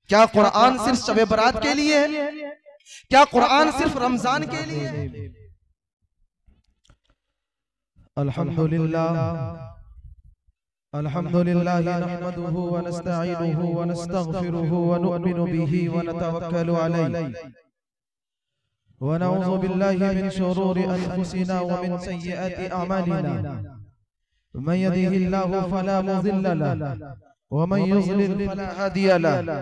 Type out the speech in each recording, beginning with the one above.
क्या कुरान सिर्फ शब बरात के लिए है? क्या कुरान सिर्फ रमजान के लिए है? अल्हम्दुलिल्लाह अल्हम्दुलिल्लाह नहमदुहु व नस्तईनुहु व नस्तगफिरुहु व नु'मिनु बिही व नतवक्कलु अलैहि व नऊज़ु बिल्लाहि मिन शुरूरि अनफुसिना व मिन सय्यिआति अअमालिना मन यहदिहिल्लाहु फला मुज़िल्ल लहु व मन युज़लिल फला हादिय लहु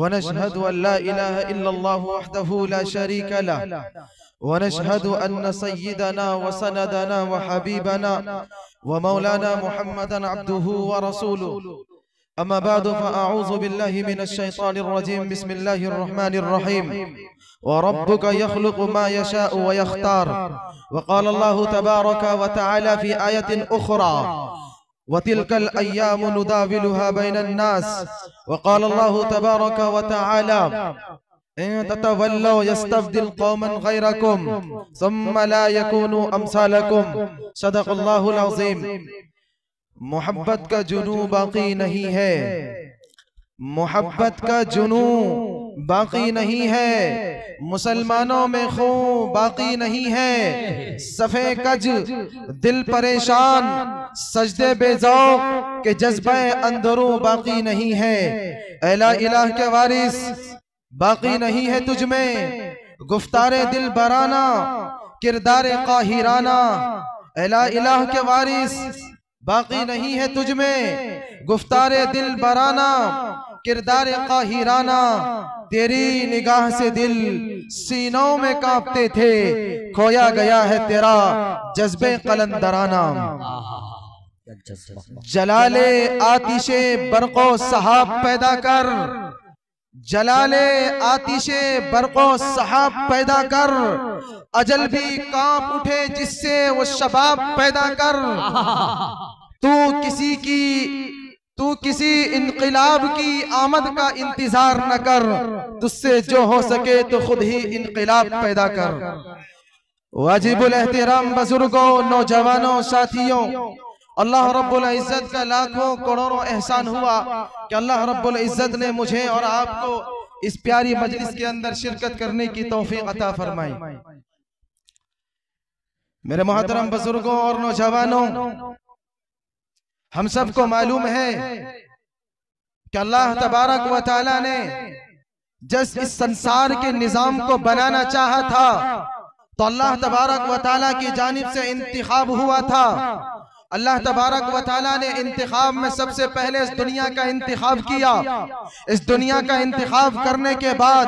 व नशहदु अन ला इलाहा इल्लल्लाहु वहदहु ला शरीका लहु व नशहदु अन्न सय्यिदना व सनदना व हबीबना व मौलाना मुहम्मदन अब्दुहु व रसूलुहु अम्मा बादु फ़अऊज़ु बिल्लाहि मिनश शैतानिर रजीम बिस्मिल्लाहिर रहमानिर रहीम व रब्बुक यख़्लुक़ु मा यशाअु व यख़्तार व क़ाल अल्लाहु तबारक व तआला फ़ी आयतिन उख़रा व तिल्कल अय्यामु नुदाविलुहा बैनन नास व क़ाल अल्लाहु तबारक व तआला इन ततवल्लौ यस्तब्दिल कौमन गैरकुम सुम्मा ला यकूनु अम्सालकुम सदक़ल्लाहुल अज़ीम। मोहब्बत का जुनू बाकी नहीं है, मोहब्बत का जुनू बाकी नहीं है, मुसलमानों में खून बाकी नहीं है, सफ़े कज दिल परेशान सजदे बेज़ौक़ के जज्बे अंदरू बाकी नहीं है। ऐ ला इलाह के वारिस बाकी नहीं है तुझ में गुफ्तारे दिल बराना किरदारे काहिराना। ऐ ला इलाह के वारिस बाकी नहीं है तुझ में गुफ्तारे दिल बराना किरदारे काहिराना। तेरी निगाह से दिल सीनों में कांपते थे, खोया गया है तेरा जज्बे कलंदराना। जलाले आतिशे बरको सहाब पैदा कर, जलाले आतिशे बरको सहाब पैदा कर, अजल भी कांप उठे जिससे वो शबाब पैदा कर। तू किसी इनकलाब की आमद का इंतजार न कर, तुझसे जो हो सके तो खुद ही इनकलाब पैदा कर। वाजिबुल एहतराम बुजुर्गों, नौजवानों, साथियों, अल्लाह रब्बुल इज्जत का लाखों करोड़ों एहसान हुआ कि अल्लाह रब्बुल इज्जत ने मुझे और आपको इस प्यारी मजलिस के अंदर शिरकत करने की तौफीक अता फरमाई। मेरे मोहतरम बुजुर्गों और नौजवानों, हम सबको मालूम है कि अल्लाह तबारक व तआला ने जिस इस संसार के निजाम को बनाना चाहा था तो अल्लाह तबारक व तआला की जानिब से इंतिखाब हुआ था। अल्लाह तबारक व तआला ने इंतिखाब में सबसे पहले इस दुनिया का इंतिखाब किया। इस दुनिया का इंतिखाब करने के बाद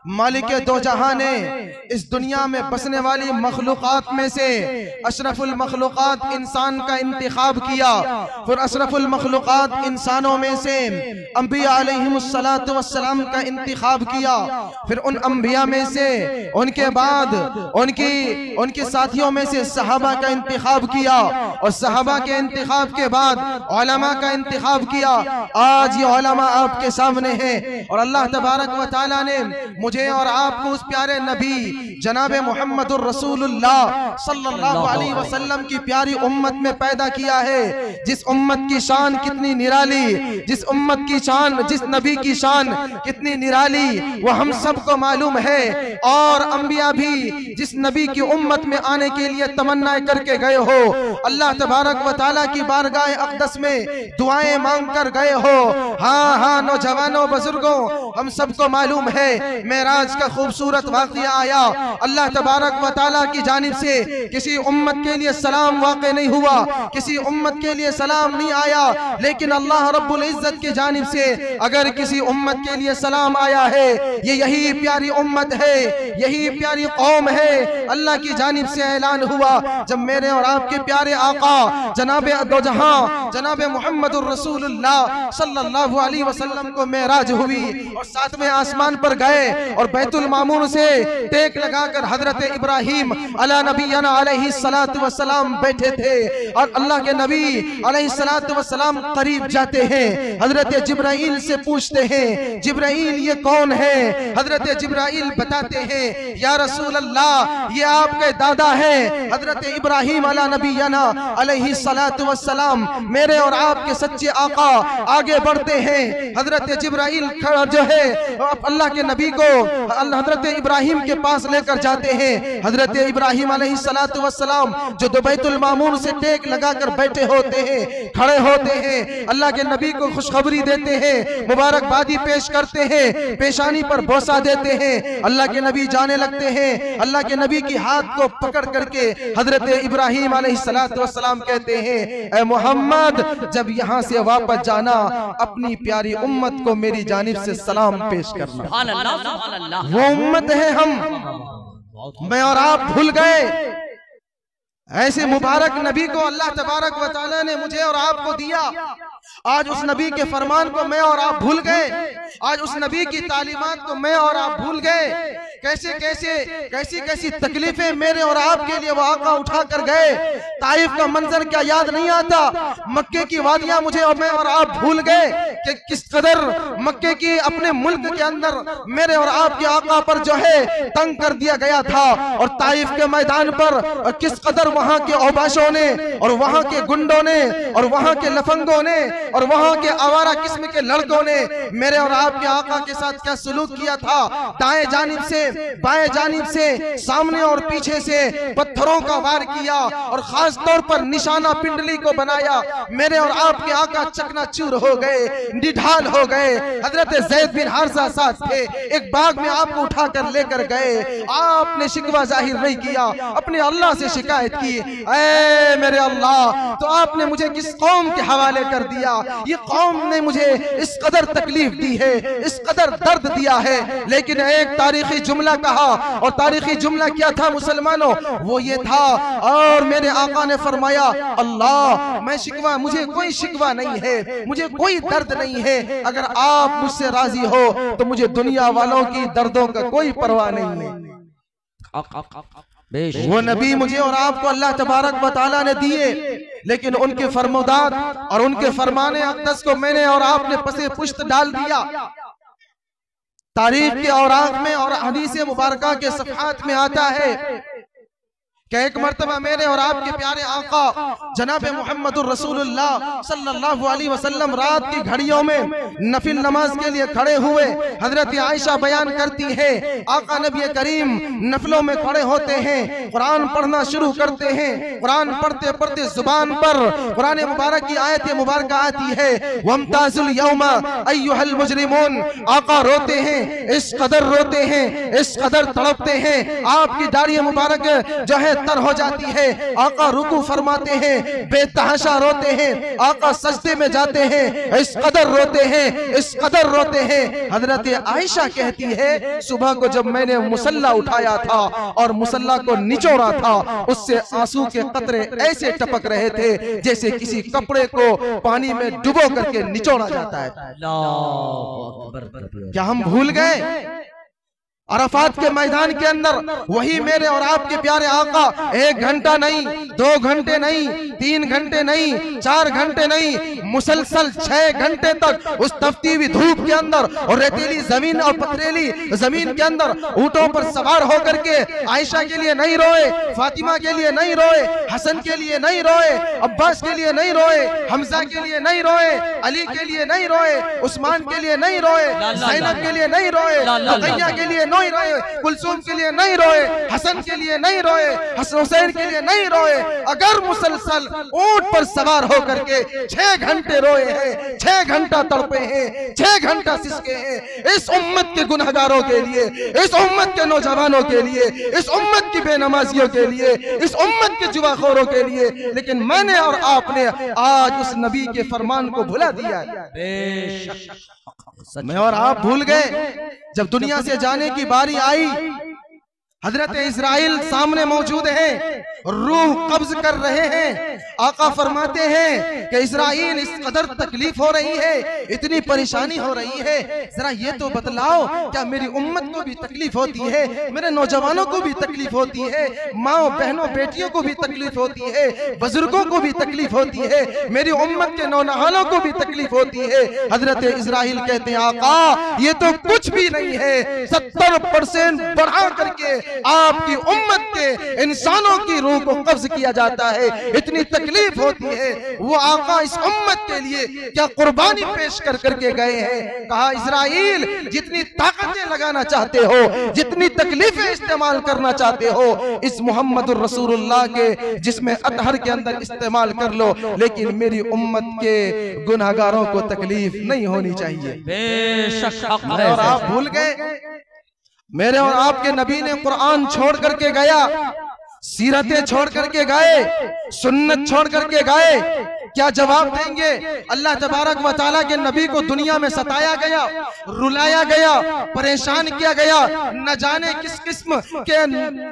मालिक दो जहां ने इस दुनिया में बसने वाली मखलूक़ात में से अशरफुल मखलूक़ात इंसान का इंतिखाब किया। फिर अशरफुल मखलूक़ात इंसानों में से अंबिया अलैहिमुस्सलातु वस्सलाम का इंतिखाब किया। फिर उन अंबिया में से उनके बाद उनके साथियों में से सहाबा का इंतिखाब किया और सहाबा के इंतिखाब के बाद उलमा का इंतिखाब किया। आज ये उलमा आपके सामने है और अल्लाह तबारक व तआला ने मुझे और आपको उस प्यारे नबी जनाबे मुहम्मदुर रसूलुल्लाह सल्लल्लाहु अलैहि वसल्लम की प्यारी उम्मत में पैदा किया है। जिस उम्मत की शान कितनी निराली, जिस उम्मत की शान, जिस नबी की शान कितनी निराली वो हम सबको मालूम है। और अंबिया भी जिस नबी की उम्मत में आने के लिए तमन्ना करके गए हो, अल्लाह तबारक व तआला की बारगाह अक़दस में दुआएं मांग कर गए हो। हाँ हाँ नौजवानों, बुजुर्गों, हम सबको मालूम है मेराज का खूबसूरत वाक़या आया। अल्लाह तबारक व तआला की जानिब से किसी उम्मत के लिए सलाम वाक़ नहीं हुआ, किसी उम्मत के लिए सलाम नहीं आया, लेकिन अल्लाह रब्बुल इज्जत की जानिब से अगर किसी उम्मत के लिए सलाम आया है, ये यही प्यारी उम्मत है, यही प्यारी कौम है। अल्लाह की जानिब से ऐलान हुआ जब मेरे और आपके प्यारे आका जनाबे दो जहां जनाबे मुहम्मदुर रसूलुल्लाह सल्लल्लाहु अलैहि वसल्लम को मेराज हुई और सातवें आसमान पर गए और बैतुल मामूर से टेक लगाकर हजरत इब्राहिम अला नबीना अलैहि सलातु वस्सलाम बैठे थे और अल्लाह के नबी अलैहि सलातु वस्सलाम करीब जाते हैं, हजरत जिब्राइल से पूछते हैं, जिब्राइल ये कौन है? हजरत जिब्राइल बताते हैं, या रसूल अल्लाह ये आपके दादा है हजरत इब्राहिम अला नबीना अलैहि सलातु वस्सलाम, मेरे और आपके सच्चे आका। आगे बढ़ते हैं, हजरत जिब्राइल जो है अल्लाह के नबी को हजरत इब्राहिम के पास लेकर जाते हैं। हजरत इब्राहिम अलैहि सलातु वस्सलाम जो बैतुल मामूर से टेक लगाकर बैठे होते हैं, खड़े होते हैं, अल्लाह के नबी को खुशखबरी देते हैं, मुबारकबादी पेश करते हैं, पेशानी पर बोसा देते हैं। अल्लाह के नबी जाने लगते हैं, अल्लाह के नबी की हाथ को पकड़ करके हजरत इब्राहिम अलैहिस्सलातु वस्सलाम कहते हैं, ऐ मोहम्मद जब यहाँ से वापस जाना अपनी प्यारी उम्मत को मेरी जानिब से सलाम पेश करना। वो उम्मत है हम, मैं और आप भूल गए। ऐसे मुबारक नबी को अल्लाह तबारक व तआला ने मुझे और आपको दिया, आज उस नबी के फरमान को मैं और आप भूल गए, आज उस नबी की तालीमात को मैं और आप भूल गए। कैसे कैसे कैसी कैसी तकलीफें मेरे और आपके लिए वो आका उठा कर गए। ताइफ का मंजर क्या याद नहीं आता? मक्के की वादियां मुझे और मैं और आप भूल गए कि किस कदर मक्के की अपने मुल्क के अंदर मेरे और आपके आका पर जो है तंग कर दिया गया था, और ताइफ के मैदान पर किस कदर वहां के औबाशों ने और वहां के गुंडों ने और वहां के लफंगों ने और वहां के आवारा किस्म के लड़कों ने मेरे और आपके आका के साथ क्या सलूक किया था। दाएं जानिब से बाएं जानिब से सामने और पीछे से पत्थरों का वार किया और खास तौर पर निशाना पिंडली को बनाया। मेरे और आपके आका चकनाचूर हो गए, निढाल हो गए। हजरत ज़ैद बिन हारिसा साथ थे, एक बाग में आपको उठाकर लेकर गए। आपने शिकवा जाहिर नहीं किया, अपने अल्लाह से शिकायत की, ऐ मेरे अल्लाह तो आपने मुझे किस कौम के हवाले कर दिया? ये कौम ने मुझे इस कदर तकलीफ दी है, इस कदर दर्द दिया है। लेकिन एक तारीखी जुमला कहा, और तारीखी जुमला क्या था मुसलमानों? वो ये था, और मेरे आका ने फरमाया, अल्लाह मैं शिकवा, मुझे कोई शिकवा नहीं है, मुझे कोई दर्द नहीं है। अगर आप मुझसे राजी हो तो मुझे दुनिया वालों की दर्दों का कोई परवाह नहीं है। वो नबी मुझे और आपको अल्लाह तबारक व तआला ने दिए, लेकिन उनके फरमोदात और उनके फरमाने अक़दस को मैंने और आपने पसे पुश्त डाल दिया। तारीख के औराक में और हदीस मुबारका के सफ़हात में आता है कि एक मर्तबा मेरे और आपके प्यारे आका जनाब मुहम्मदुर रसूलुल्लाह सल्लल्लाहु अलैहि वसल्लम रात की घड़ियों में नफिल नमाज के लिए खड़े हुए। हजरत आयशा बयान करती है, आका नबी करीम नफलों में खड़े होते हैं, कुरान पढ़ना शुरू करते हैं। कुरान पढ़ते पढ़ते जुबान पर कुरान मुबारक की आयत मुबारक आती है, वमताजुल यौमा अय्युहल मुजरिमून। आका रोते हैं, इस कदर रोते हैं, इस कदर तड़पते हैं, आपकी दाढ़ी मुबारक जो है तर हो जाती है। आका रुकू फरमाते हैं, बेतहाशा रोते हैं। आका सजदे में जाते हैं, इस कदर रोते हैं, इस कदर रोते हैं। हजरत आयशा कहती है, सुबह को जब मैंने मुसल्ला उठाया था और मुसल्ला को निचोड़ा था, उससे आंसू के कतरे ऐसे टपक रहे थे जैसे किसी कपड़े को पानी में डुबो करके निचोड़ा जाता है। क्या हम भूल गए? अरफात के मैदान के अंदर वही मेरे और आपके प्यारे आका 1 घंटा नहीं, 2 घंटे नहीं, 3 घंटे नहीं, 4 घंटे नहीं, मुसलसल 6 घंटे तक उस तपती हुई धूप के अंदर और रेतीली जमीन और पथरीली जमीन के अंदर ऊंटों पर सवार होकर के आयशा के लिए नहीं रोए, फातिमा के लिए नहीं रोए, हसन के लिए नहीं रोए, अब्बास के लिए नहीं रोए, हमजा के लिए नहीं रोए, अली के लिए नहीं रोए, उस्मान के लिए नहीं रोए, ज़ैनब के लिए नहीं रोए, रुक़ैया के लिए नहीं रोए, कुलसूम के लिए नहीं रोए, हसन के लिए नहीं रोए, हसन हुसैन के लिए नहीं रोए। अगर मुसलसल ऊंट पर सवार होकर के 6 घंटे रोए हैं, 6 घंटा तड़पे हैं, 6 घंटा सिसके हैं, इस उम्मत के गुनहगारों के लिए, इस उम्मत के नौजवानों के लिए, इस उम्मत की बेनमाजियों के लिए, इस उम्मत के जुआखोरों के लिए, लेकिन मैंने और आपने आज उस नबी के फरमान को भुला दिया। मैं और आप भूल गए। जब दुनिया से जाने की बारी आई, हजरत इस्राइल सामने मौजूद हैं, रूह कब्ज कर रहे हैं, आका फरमाते हैं कि इस्राइल इस कदर तकलीफ हो रही है, इतनी परेशानी हो रही है, जरा ये तो बतलाओ क्या मेरी उम्मत को भी तकलीफ होती है, मेरे नौजवानों को भी तकलीफ होती है, माओ बहनों बेटियों को भी तकलीफ होती है, बुजुर्गों को भी तकलीफ होती है, मेरी उम्मत के नौनहालों को भी तकलीफ होती है। हजरत इस्राइल कहते हैं आका ये तो कुछ भी नहीं है, 70% बढ़ा करके आपकी उम्मत के इंसानों की रूह को कब्ज किया जाता है, इतनी तकलीफ होती है। वो आका इस उम्मत के लिए क्या कुर्बानी पेश कर करके गए हैं। कहा इस्राइल जितनी ताकतें लगाना चाहते हो, जितनी तकलीफें इस्तेमाल करना चाहते हो, इस मोहम्मदुर रसूलुल्लाह के जिसमें अतहर के अंदर इस्तेमाल कर लो, लेकिन मेरी उम्मत के गुनाहगारों को तकलीफ नहीं होनी चाहिए। बेशक और आप भूल गए मेरे और आपके नबी ने कुरान छोड़ करके गया, सीरतें छोड़ करके गए, सुन्नत छोड़ करके गए, क्या जवाब देंगे? अल्लाह तबारक व तआला के नबी को दुनिया में सताया गया, रुलाया गया, परेशान किया गया, न जाने किस किस्म के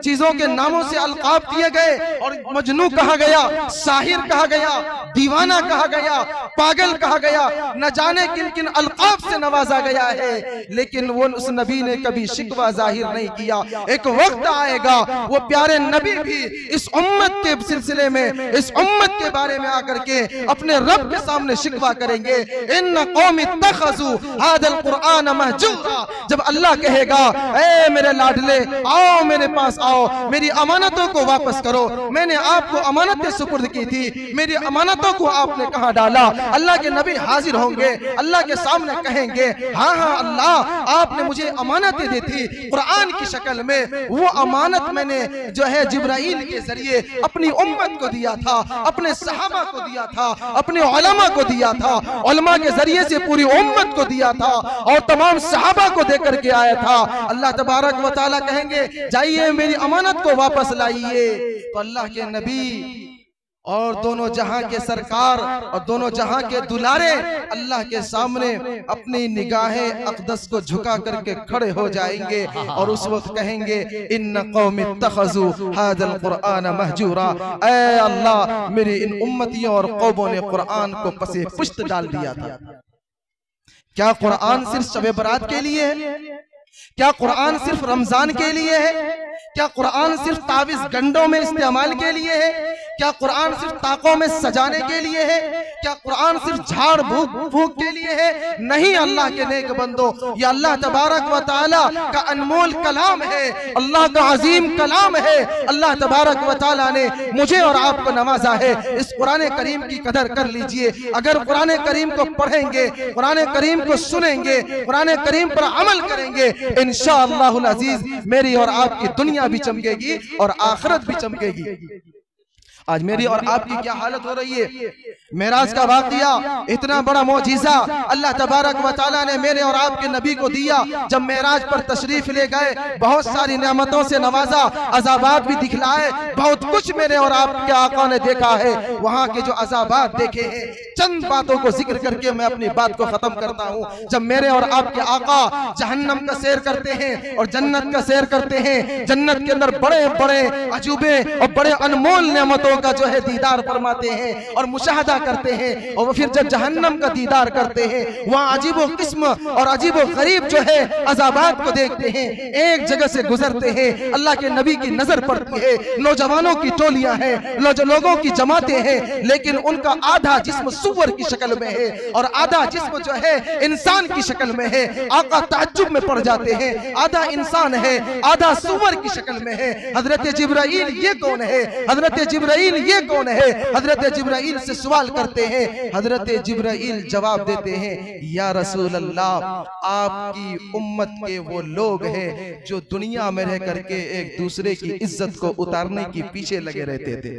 चीजों के नामों से अलकाब दिए गए और मजनू कहा गया, साहिर कहा गया, दीवाना कहा गया, पागल कहा गया, न जाने किन किन अलकाब से नवाजा गया है, लेकिन वो उस नबी ने कभी शिकवा जाहिर नहीं किया। एक वक्त आएगा वो प्यारे नबी भी इस उम्मत के सिलसिले में, इस उम्मत के बारे में आकर के अपने रब के सामने शिकवा करेंगे, इन्न कौमी तखज़ू हादल कुरान महजूरा। जब अल्लाह कहेगा ए मेरे लाडले आओ मेरे पास आओ, मेरी अमानतों को वापस करो, मैंने आपको अमानतें सुपुर्द की थी, मेरी अमानतों को आपने कहां डाला? अल्लाह के नबी हाजिर होंगे, अल्लाह के सामने कहेंगे हाँ हाँ अल्लाह आपने मुझे अमानतें दी थी कुरान की शक्ल में, वो अमानत मैंने जो है जिब्राइल के जरिए अपनी उम्मत को दिया था, अपने सहाबा को दिया था, अपने उलमा को दिया था, उलमा के जरिए से पूरी उम्मत को दिया था और तमाम सहाबा को देकर के आया था। अल्लाह तबारक व तआला कहेंगे जाइए मेरी अमानत को वापस लाइए। तो अल्लाह के नबी और दोनों जहां के सरकार और दोनों जहां के दुलारे अल्लाह के सामने अपनी निगाहें अक़दस को झुका करके खड़े हो जाएंगे और उस वक्त कहेंगे इन्न कौमी तखज़ू हादल कुरान महजूरा। ऐ अल्लाह मेरी इन उम्मतियों और कौमों ने कुरान को पसे पुश्त डाल दिया था। क्या कुरान सिर्फ शब बरात के लिए है? क्या कुरान सिर्फ रमजान के लिए है? क्या कुरान सिर्फ तावीज़ गंडों में इस्तेमाल के लिए है? क्या कुरान सिर्फ ताकों में सजाने के लिए है? क्या कुरान सिर्फ झाड़ फूक के लिए है? नहीं अल्लाह के नेक बंदो, ये अल्लाह तबारक व तआला का अनमोल कलाम है, अल्लाह का अजीम कलाम है। अल्लाह तबारक व तआला ने मुझे और आपको नवाजा है। इस कुरान करीम की कदर कर लीजिए। अगर कुरान करीम को पढ़ेंगे, कुरान करीम को सुनेंगे, कुरान करीम पर अमल करेंगे, इंशाअल्लाहुल अजीज मेरी और आपकी दुनिया भी चमकेगी और आखिरत भी चमकेगी। आज मेरी और आपकी क्या हालत हो रही है? मेराज का वाक़िया इतना बड़ा मौजिज़ा अल्लाह तबारक व तआला ने मेरे और आपके नबी को दिया। जब मेराज पर तशरीफ ले गए, बहुत सारी नेमतों से नवाजा, अज़ाबात भी दिखलाए, बहुत कुछ मेरे और आपके आका ने देखा है। वहां के जो अज़ाबात देखे हैं, चंद बातों को जिक्र करके मैं अपनी बात को खत्म करता हूँ। जब मेरे और आपके आका जहन्नम का सैर करते हैं और जन्नत का सैर करते हैं, जन्नत के अंदर बड़े बड़े अजूबे और बड़े अनमोल नेमतों का जो है दीदार फरमाते हैं और मुशाहदा करते हैं, और फिर जब जहन्नम का दीदार करते हैं वहाँ अजीबो किस्म और अजीबो गरीब जो है अज़ाबात को देखते हैं। एक जगह से गुजरते हैं, अल्लाह के नबी की नजर पड़ती है, नौजवानों की टोलियां हैं, लोगों की जमातें हैं, लेकिन उनका आधा जिस्म सुअर की शक्ल में है और आधा जिस्म जो है इंसान की शक्ल में है। आका ताज्जुब में पड़ जाते हैं, आधा इंसान है, आधा सुअर की शक्ल में है। हजरत जिब्राइल ये कौन है? हजरत जिब्राइल ये कौन है? हजरत जिब्राइल से सवाल करते हैं। हजरत जिब्राइल जवाब देते हैं या रसूल अल्लाह, आपकी उम्मत के वो लोग हैं जो दुनिया में रह करके एक दूसरे की इज्जत को उतारने की पीछे लगे रहते थे,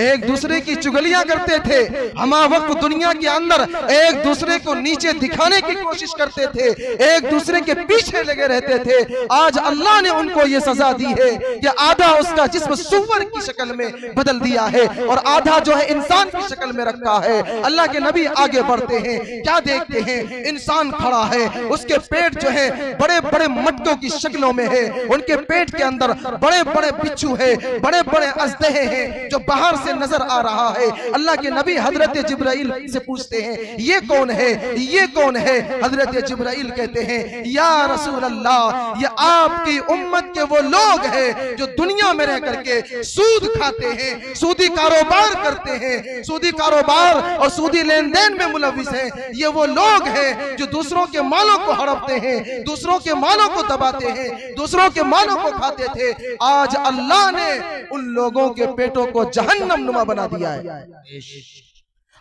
एक दूसरे की चुगलियां करते थे, हमा वक्त दुनिया के अंदर एक दूसरे को नीचे दिखाने की कोशिश करते थे, एक दूसरे के पीछे लगे रहते थे। आज अल्लाह ने उनको ये सजा दी है कि आधा उसका जिस्म सुअर की शक्ल में बदल दिया है और आधा जो है इंसान की शक्ल में रखा है। अल्लाह के नबी आगे बढ़ते हैं, क्या देखते हैं? इंसान खड़ा है, उसके पेट जो है बड़े बड़े मटकों की शक्लों में है, उनके पेट के अंदर बड़े बड़े बिच्छू है, बड़े बड़े अजदहे हैं जो बाहर से नजर आ रहा है। अल्लाह के नबी हजरत जिब्राइल से पूछते हैं ये कौन है, ये कौन है? हजरत जिब्राइल कहते हैं या रसूल अल्लाह, ये आपकी उम्मत के वो लोग हैं जो दुनिया में रह करके सूद खाते हैं, सूदी कारोबार करते हैं, सूदी कारोबार और सूदी लेन देन में मुलविस हैं। ये वो लोग हैं जो दूसरों के मालों को हड़पते हैं, दूसरों के मालों को दबाते हैं, दूसरों के मालों को खाते थे। आज अल्लाह ने उन लोगों के पेटों को जहन्नम नुमा बना दिया है।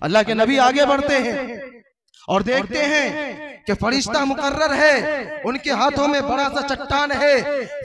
अल्लाह के नबी आगे बढ़ते हैं और देखते हैं कि फरिश्ता मुकर्रर है, उनके हाथों में बड़ा सा चट्टान है।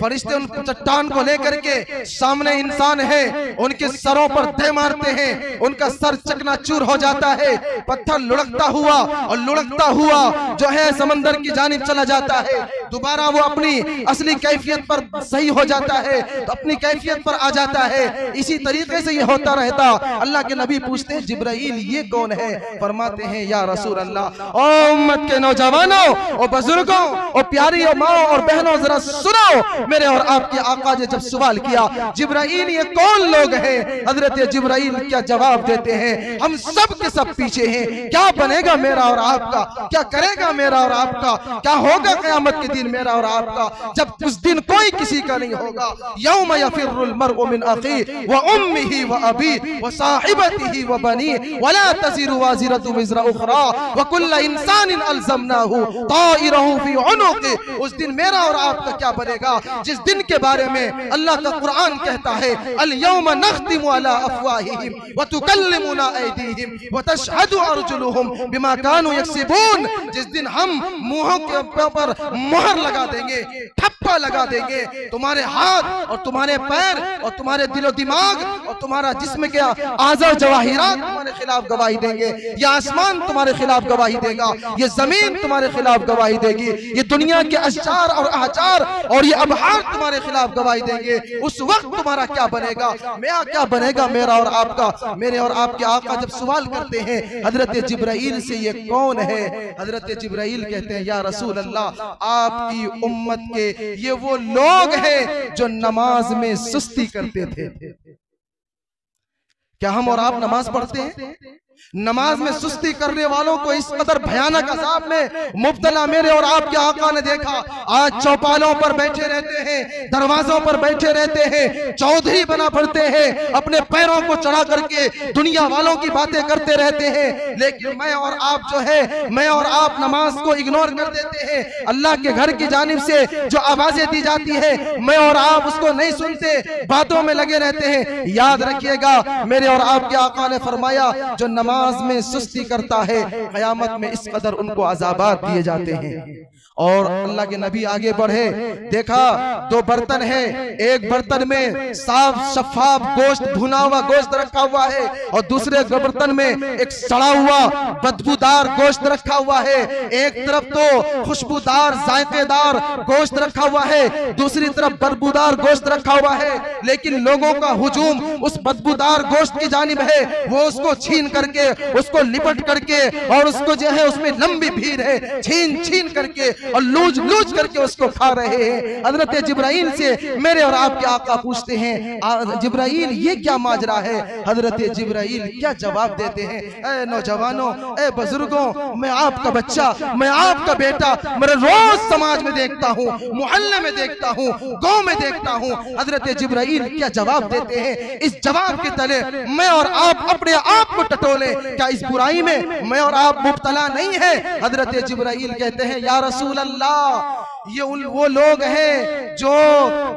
फरिश्ते उन चट्टान को लेकर के सामने इंसान है, उनके सरों पर दे मारते हैं, उनका सर चकनाचूर हो जाता है। पत्थर लुढ़कता हुआ और लुढ़कता हुआ जो है समंदर की जानिब चला जाता है। दोबारा वो अपनी असली कैफियत पर सही हो जाता है तो अपनी कैफियत पर आ जाता है। इसी तरीके से ये होता रहता। अल्लाह के नबी पूछते हैं जिब्राइल ये कौन है? फरमाते हैं या रसूल अल्लाह, ओ उम्मत के नौजवानों और बुजुर्गों और प्यारी और माओ और बहनों, जरा सुनो। मेरे और आपके आका ने जब सवाल किया जिब्राइल ये कौन लोग हैं, हजरत जिब्राइल क्या जवाब देते हैं? हम सब के सब पीछे हैं। क्या बनेगा मेरा और आपका? क्या करेगा मेरा और आपका? क्या होगा क़यामत के दिन मेरा और आपका? जब उस दिन कोई किसी का नहीं होगा। यौम यफिर्रुल मर्उ मिन अखी व उम्मिही व अबी व साहिबतिही व बनी वला तज़िरु वाज़िरतु विज़रा उखरा व कुल्ल इंसानिन अलज़मनाहु ताइरहु फी उनुक़ि। उस दिन मेरा और आपका क्या बनेगा? जिस दिन के बारे में अल्लाह का कुरान कहता है अल यौमा नख्तिमु अला अफ़वाहिहिम व तुकल्लिमुना ऐदीहिम व तशहदु अर्जुलुहुम बिमा कानू यक्सिबून। जिस दिन हम मुंहों के ऊपर मोहर लगा देंगे, ठप्पा लगा देंगे, तुम्हारे हाथ और तुम्हारे पैर और तुम्हारे दिलो दिमाग और तुम्हारा जिस्म के आज़ा जवाहिरात तुम्हारे खिलाफ गवाही देंगे। ये आसमान तुम्हारे खिलाफ गवाही देगा, ये जमीन तुम्हारे खिलाफ गवाही देगी, ये दुनिया के अशजार और अहजार और ये अबहार तुम्हारे खिलाफ गवाही देंगे। उस वक्त तुम्हारा क्या बनेगा? क्या बनेगा मेरा और आपका? मेरे और आपके आका जब सवाल करते हैं हजरत जिब्राइल से ये कौन है, हजरत जिब्राइल कहते हैं या रसूल अल्लाह, आपकी उम्मत के ये वो लोग हैं जो नमाज में सुस्ती करते थे। क्या हम और आप नमाज पढ़ते हैं? नमाज में सुस्ती करने वालों को इस कदर भयानक अज़ाब में मुब्तला मेरे और आपके आका ने देखा। आज चौपालों पर बैठे रहते हैं, दरवाजों पर बैठे रहते हैं, चौधरी बना पड़ते हैं, अपने पैरों को चढ़ा करके दुनिया वालों की बातें करते रहते हैं। लेकिन मैं और आप जो है, मैं और आप नमाज को इग्नोर कर देते हैं। अल्लाह के घर की जानिब से जो आवाजें दी जाती है मैं और आप उसको नहीं सुनते, बातों में लगे रहते हैं। याद रखिएगा मेरे और आपके आका ने फरमाया जो नमाज में सुस्ती करता है क़यामत में इस कदर उनको अज़ाबात दिए जाते हैं। और अल्लाह के नबी आगे बढ़े, देखा दो बर्तन है, एक बर्तन में साफ शफाफ गोश्त, भुना हुआ गोश्त रखा हुआ है और दूसरे बर्तन में एक सड़ा हुआ बदबूदार गोश्त रखा हुआ है। एक तरफ तो खुशबूदार जायकेदार गोश्त रखा हुआ है, दूसरी तरफ बदबूदार गोश्त रखा हुआ है। लेकिन लोगों का हुजूम उस बदबूदार गोश्त की जानिब है, वो उसको छीन करके, उसको लिपट करके और उसको जो है उसमें लंबी भीड़ है, छीन छीन करके और लूज लूज करके उसको खा रहे हैं। हजरत जिब्राइल से मेरे और आपके आका पूछते हैं जिब्राइल ये क्या माजरा है? हजरत जिब्राइल क्या जवाब देते हैं? ऐ नौजवानों, ऐ बुजुर्गों, मैं आपका बच्चा, मैं आपका बेटा, मेरे रोज समाज में देखता हूँ, मोहल्ले में देखता हूँ, गांव में देखता हूँ। हजरत जिब्राइल क्या जवाब देते हैं? इस जवाब के तले मैं और आप अपने आप को टटोले, क्या इस बुराई में मैं और आप मुब्तला नहीं है? हजरत जिब्राइल कहते हैं या रसूल अल्लाह, ये वो लोग हैं जो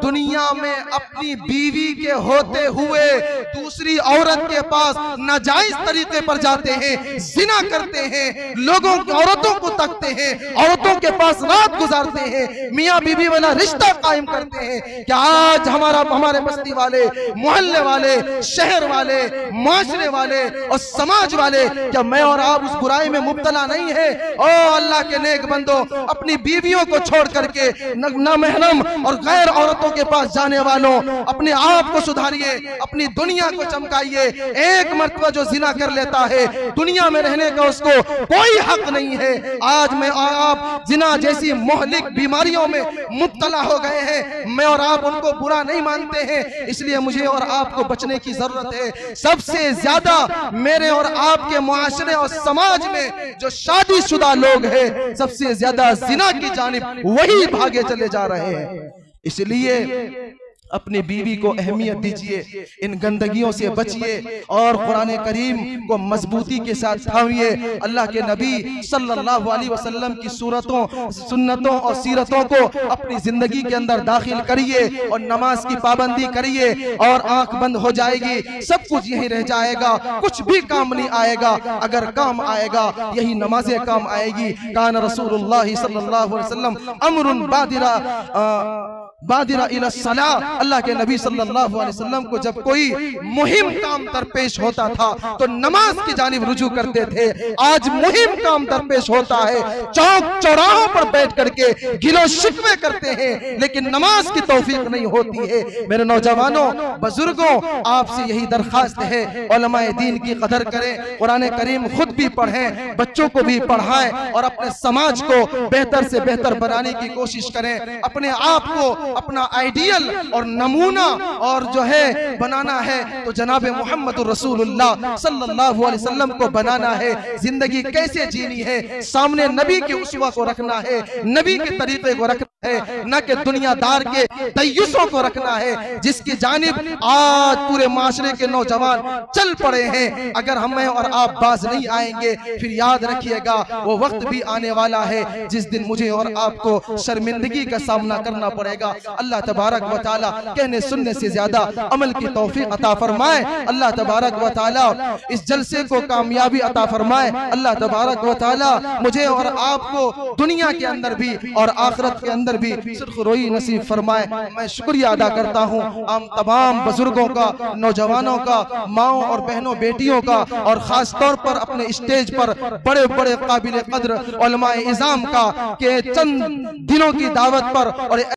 दुनिया में अपनी बीवी के होते हुए दूसरी औरत के पास नाजायज तरीके पर जाते हैं, जिना करते हैं, लोगों औरतों को तकते हैं, औरतों के पास रात गुजारते हैं, मियाँ बीवी वाला रिश्ता कायम करते हैं। क्या आज हमारे बस्ती वाले, मोहल्ले वाले, शहर वाले, माशरे वाले और समाज वाले, क्या मैं और आप उस बुराई में मुब्तला नहीं है? ओ अल्लाह के नेक बंदो, अपनी बीवियों को छोड़ करके नामहरम और गैर औरतों के पास जाने वालों, अपने आप को सुधारिए, अपनी दुनिया को चमकाइए। एक मर्तबा जो जिना कर लेता है, दुनिया में रहने का उसको कोई हक नहीं है। आज मैं आप जिना जैसी मोहलिक बीमारियों में मुब्तला हो गए हैं, मैं और आप उनको बुरा नहीं मानते हैं, इसलिए मुझे और आपको बचने की जरूरत है। सबसे ज्यादा मेरे और आपके मुआशरे और समाज में जो शादीशुदा लोग हैं, सबसे ज्यादा जिना की जानिब वही भागे चले जा रहे हैं। इसलिए अपनी बीवी को अहमियत दीजिए, इन गंदगियों से बचिए और कुरान करीम को मजबूती के साथ थामिए। अल्लाह के नबी सल्लल्लाहु अलैहि वसल्लम की सूरतों, सुन्नतों और सीरतों को अपनी जिंदगी के अंदर दाखिल करिए और नमाज की पाबंदी करिए और आंख बंद हो जाएगी, सब कुछ यही रह जाएगा, कुछ भी काम नहीं आएगा। अगर काम आएगा यही नमाजें काम आएगी। कान रसूलुल्लाह सल्लल्लाहु अलैहि वसल्लम अमरुन बादिरा इला सलाह, अल्लाह के नबी सल्लल्लाहु अलैहि वसल्लम को जब कोई मुहिम काम दरपेश होता था तो नमाज की जानिब रुजू करते थे। आज मुहिम काम दरपेश होता है, चौक चौराहों पर बैठ करके गिलो शिकवे करते हैं, लेकिन नमाज की तौफीक नहीं होती है। मेरे नौजवानों, बुजुर्गों, आपसे यही दरखास्त है, उलमाए दीन की कदर करें, कुरान करीम खुद भी पढ़ें, बच्चों को भी पढ़ाएं और अपने समाज को बेहतर से बेहतर बनाने की कोशिश करें। अपने आप को अपना आइडियल और नमूना और जो है बनाना है तो जनाब मोहम्मद रसूलुल्लाह सल्लल्लाहु अलैहि वसल्लम को बनाना है। जिंदगी कैसे जीनी है, सामने नबी के उस्वा को रखना है, नबी के तरीके को रखना है, न कि दुनियादार के तय्युसों को रखना है, जिसकी जानिब आज पूरे माशरे के नौजवान चल पड़े हैं। अगर हमें और आप बाज नहीं आएंगे, फिर याद रखिएगा वो वक्त भी आने वाला है जिस दिन मुझे और आपको शर्मिंदगी का सामना करना पड़ेगा। अल्लाह तबारक व तआला कहने सुनने से ज्यादा अमल की तौफीक अता फरमाए। अल्लाह तबारक व तआला इस जलसे को कामयाबी अता फरमाए। अल्लाह तबारक व तआला मुझे और आपको दुनिया के अंदर भी और आखिरत के अंदर भी सुरखरोई नसीब फरमाए। मैं शुक्रिया अदा करता हूँ हम तमाम बुजुर्गों का, नौजवानों का, माओ और बहनों बेटियों का, और खास तौर पर अपने स्टेज पर बड़े बड़े काबिल कद्र उलमाए इज़ाम का के चंद दिनों की दावत पर और